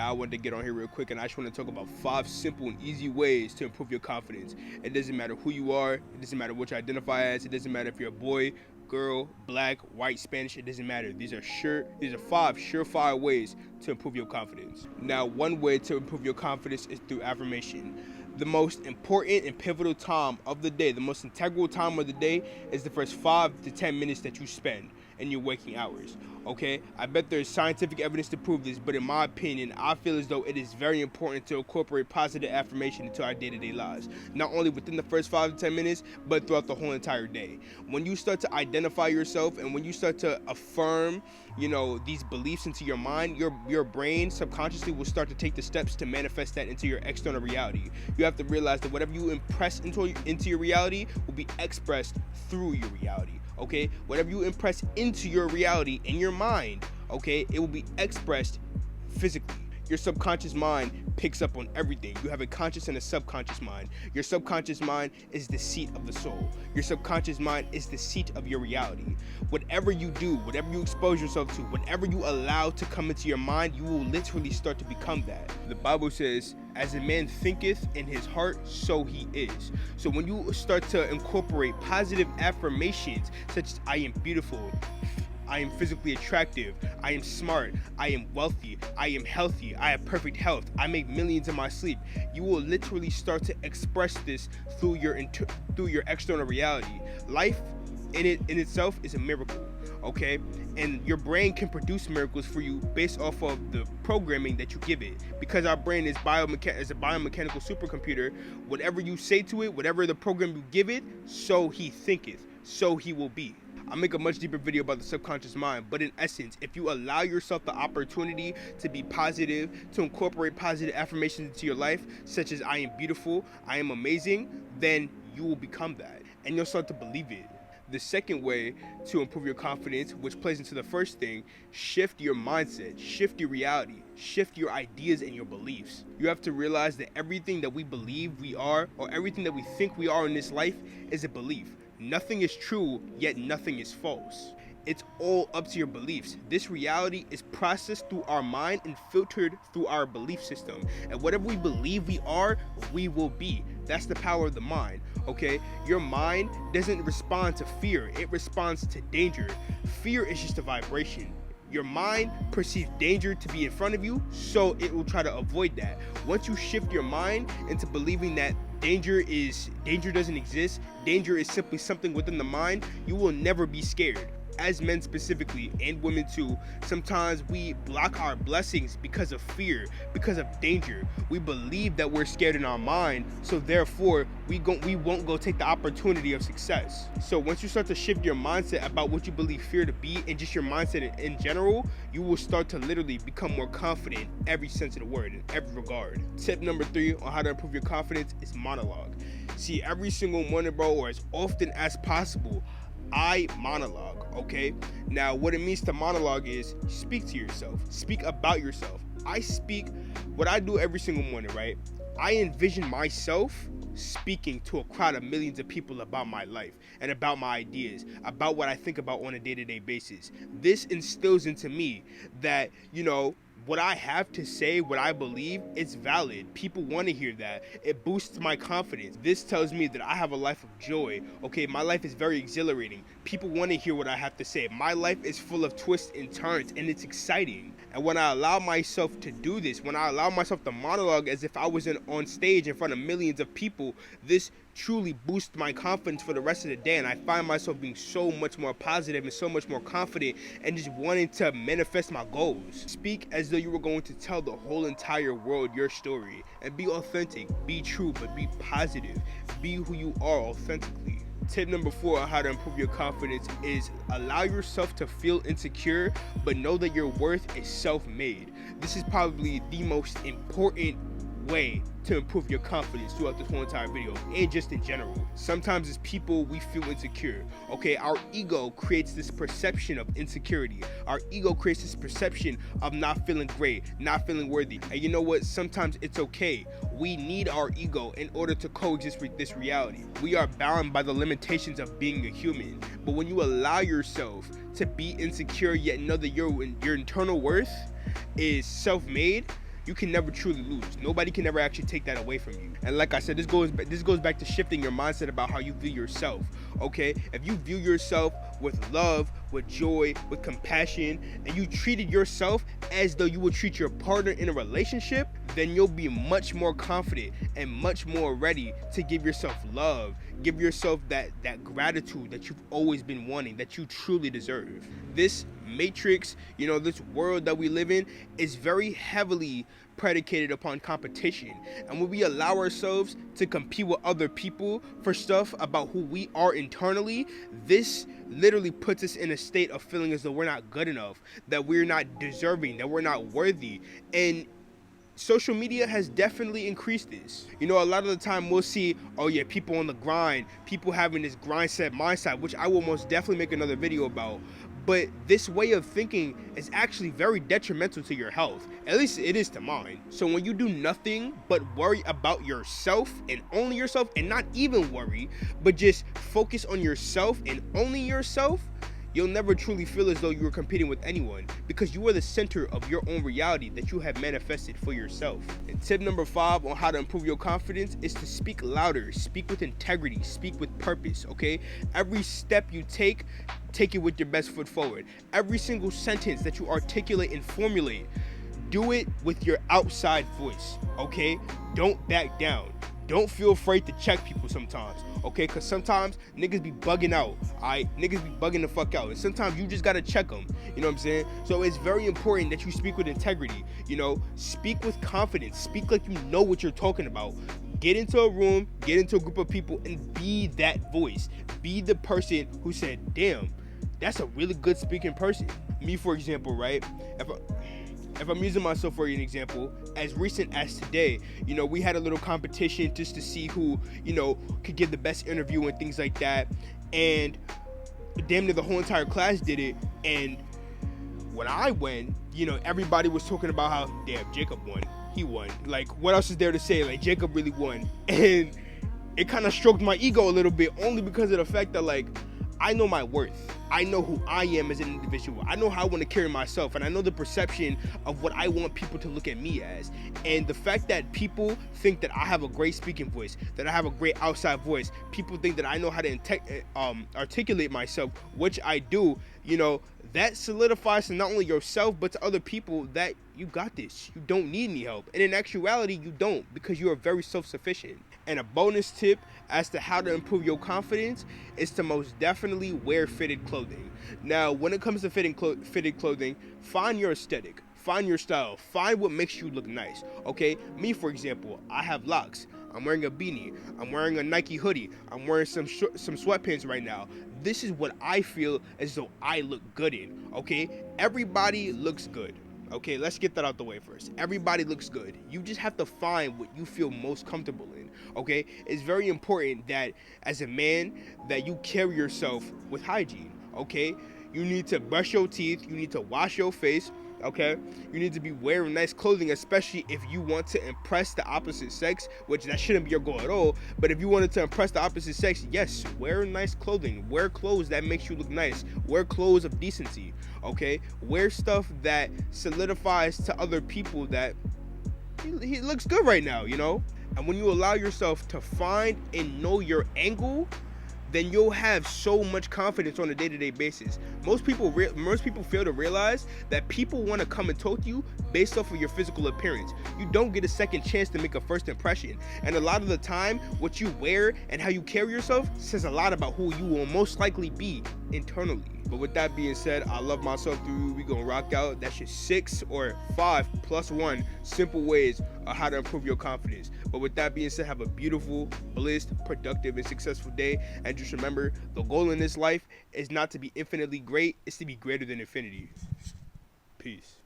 Now I wanted to get on here real quick, and I just want to talk about 5 simple and easy ways to improve your confidence. It doesn't matter who you are, it doesn't matter what you identify as, it doesn't matter if you're a boy, girl, black, white, Spanish, it doesn't matter. These are 5 surefire ways to improve your confidence. Now, one way to improve your confidence is through affirmation. The most important and pivotal time of the day, the most integral time of the day, is the first 5 to 10 minutes that you spend in your waking hours. Okay, I bet there's scientific evidence to prove this, but in my opinion, I feel as though it is very important to incorporate positive affirmation into our day-to-day lives, not only within the first 5 to 10 minutes, but throughout the whole entire day. When you start to identify yourself and when you start to affirm, these beliefs into your mind, your brain subconsciously will start to take the steps to manifest that into your external reality. You have to realize that whatever you impress into your reality will be expressed through your reality. Okay, whatever you impress into your reality in your mind, okay, it will be expressed physically. Your subconscious mind picks up on everything. You have a conscious and a subconscious mind. Your subconscious mind is the seat of the soul. Your subconscious mind is the seat of your reality. Whatever you do, whatever you expose yourself to, whatever you allow to come into your mind, you will literally start to become that. The Bible says, as a man thinketh in his heart, so he is. So when you start to incorporate positive affirmations such as I am beautiful, I am physically attractive, I am smart, I am wealthy, I am healthy, I have perfect health, I make millions in my sleep, you will literally start to express this through your external reality. Life in itself is a miracle, okay? And your brain can produce miracles for you based off of the programming that you give it. Because our brain is a biomechanical supercomputer, whatever you say to it, whatever the program you give it, so he thinketh, so he will be. I'll make a much deeper video about the subconscious mind, but in essence, if you allow yourself the opportunity to be positive, to incorporate positive affirmations into your life, such as I am beautiful, I am amazing, then you will become that, and you'll start to believe it. The second way to improve your confidence, which plays into the first thing, shift your mindset, shift your reality, shift your ideas and your beliefs. You have to realize that everything that we believe we are, or everything that we think we are in this life, is a belief. Nothing is true, yet nothing is false. It's all up to your beliefs. This reality is processed through our mind and filtered through our belief system. And whatever we believe we are, we will be. That's the power of the mind, okay? Your mind doesn't respond to fear. It responds to danger. Fear is just a vibration. Your mind perceives danger to be in front of you, so it will try to avoid that. Once you shift your mind into believing that danger doesn't exist, danger is simply something within the mind, you will never be scared. As men specifically, and women too, sometimes we block our blessings because of fear, because of danger. We believe that we're scared in our mind, so therefore we won't go take the opportunity of success. So once you start to shift your mindset about what you believe fear to be, and just your mindset in general, you will start to literally become more confident in every sense of the word, in every regard. Tip number 3 on how to improve your confidence is monologue. See, every single morning, bro, or as often as possible, I monologue, okay? Now, what it means to monologue is speak to yourself, speak about yourself. What I do every single morning, right? I envision myself speaking to a crowd of millions of people about my life and about my ideas, about what I think about on a day-to-day basis. This instills into me that, what I have to say, what I believe, is valid. People want to hear that. It boosts my confidence. This tells me that I have a life of joy. Okay, my life is very exhilarating. People want to hear what I have to say. My life is full of twists and turns, and it's exciting. And when I allow myself to do this, when I allow myself to monologue as if I was on stage in front of millions of people, this truly boosts my confidence for the rest of the day, and I find myself being so much more positive and so much more confident and just wanting to manifest my goals. Speak as though you were going to tell the whole entire world your story, and be authentic, be true, but be positive. Be who you are authentically. Tip number 4 on how to improve your confidence is allow yourself to feel insecure, but know that your worth is self-made. This is probably the most important way to improve your confidence throughout this whole entire video, and just in general. Sometimes as people, we feel insecure. Okay, our ego creates this perception of insecurity. Our ego creates this perception of not feeling great, not feeling worthy. And you know what? Sometimes it's okay. We need our ego in order to coexist with this reality. We are bound by the limitations of being a human. But when you allow yourself to be insecure, yet know that your internal worth is self-made, you can never truly lose. Nobody can ever actually take that away from you. And like I said, this goes back to shifting your mindset about how you view yourself. Okay, if you view yourself with love, with joy, with compassion, and you treated yourself as though you would treat your partner in a relationship, then you'll be much more confident and much more ready to give yourself love, give yourself that gratitude that you've always been wanting, that you truly deserve. This matrix, this world that we live in is very heavily predicated upon competition. And when we allow ourselves to compete with other people for stuff about who we are internally, this literally puts us in a state of feeling as though we're not good enough, that we're not deserving, that we're not worthy. And social media has definitely increased this. A lot of the time we'll see, oh yeah, people on the grind, people having this grind set mindset, which I will most definitely make another video about. But this way of thinking is actually very detrimental to your health. At least it is to mine. So when you do nothing but worry about yourself and only yourself, and not even worry, but just focus on yourself and only yourself, you'll never truly feel as though you are competing with anyone, because you are the center of your own reality that you have manifested for yourself. And tip number 5 on how to improve your confidence is to speak louder, speak with integrity, speak with purpose, okay? Every step you take it with your best foot forward. Every single sentence that you articulate and formulate, do it with your outside voice, okay? Don't back down. Don't feel afraid to check people sometimes, okay? Because sometimes niggas be bugging out, alright? Niggas be bugging the fuck out. And sometimes you just gotta check them, you know what I'm saying? So it's very important that you speak with integrity, Speak with confidence. Speak like you know what you're talking about. Get into a room, get into a group of people, and be that voice. Be the person who said, damn, that's a really good speaking person. Me, for example, right? If I'm using myself for an example, as recent as today, we had a little competition just to see who, could give the best interview and things like that. And damn near the whole entire class did it. And when I went, everybody was talking about how, damn, Jacob won. He won. Like, what else is there to say? Like, Jacob really won. And it kind of stroked my ego a little bit, only because of the fact that, like, I know my worth. I know who I am as an individual. I know how I want to carry myself, and I know the perception of what I want people to look at me as. And the fact that people think that I have a great speaking voice, that I have a great outside voice, people think that I know how to articulate myself, which I do, that solidifies to not only yourself, but to other people that you got this. You don't need any help. And in actuality, you don't, because you are very self-sufficient. And a bonus tip as to how to improve your confidence is to most definitely wear fitted clothing. Now, when it comes to fitted clothing, find your aesthetic, find your style, find what makes you look nice, okay? Me, for example, I have locks. I'm wearing a beanie. I'm wearing a Nike hoodie. I'm wearing some sweatpants right now. This is what I feel as though I look good in, okay? Everybody looks good. Okay, let's get that out the way first. Everybody looks good. You just have to find what you feel most comfortable in, okay? It's very important that as a man that you carry yourself with hygiene, okay? You need to brush your teeth. You need to wash your face, okay? You need to be wearing nice clothing, especially if you want to impress the opposite sex, which that shouldn't be your goal at all. But if you wanted to impress the opposite sex, yes, wear nice clothing. Wear clothes that makes you look nice. Wear clothes of decency, okay? Wear stuff that solidifies to other people that he looks good right now, And when you allow yourself to find and know your angle, then you'll have so much confidence on a day-to-day basis. Most people fail to realize that people want to come and talk to you based off of your physical appearance. You don't get a second chance to make a first impression. And a lot of the time, what you wear and how you carry yourself says a lot about who you will most likely be internally. But with that being said, I love myself through you. We gonna rock out. That's just 6 or 5 plus 1 simple ways of how to improve your confidence. But with that being said, have a beautiful, blessed, productive, and successful day. And just remember, the goal in this life is not to be infinitely great, it's to be greater than infinity. Peace.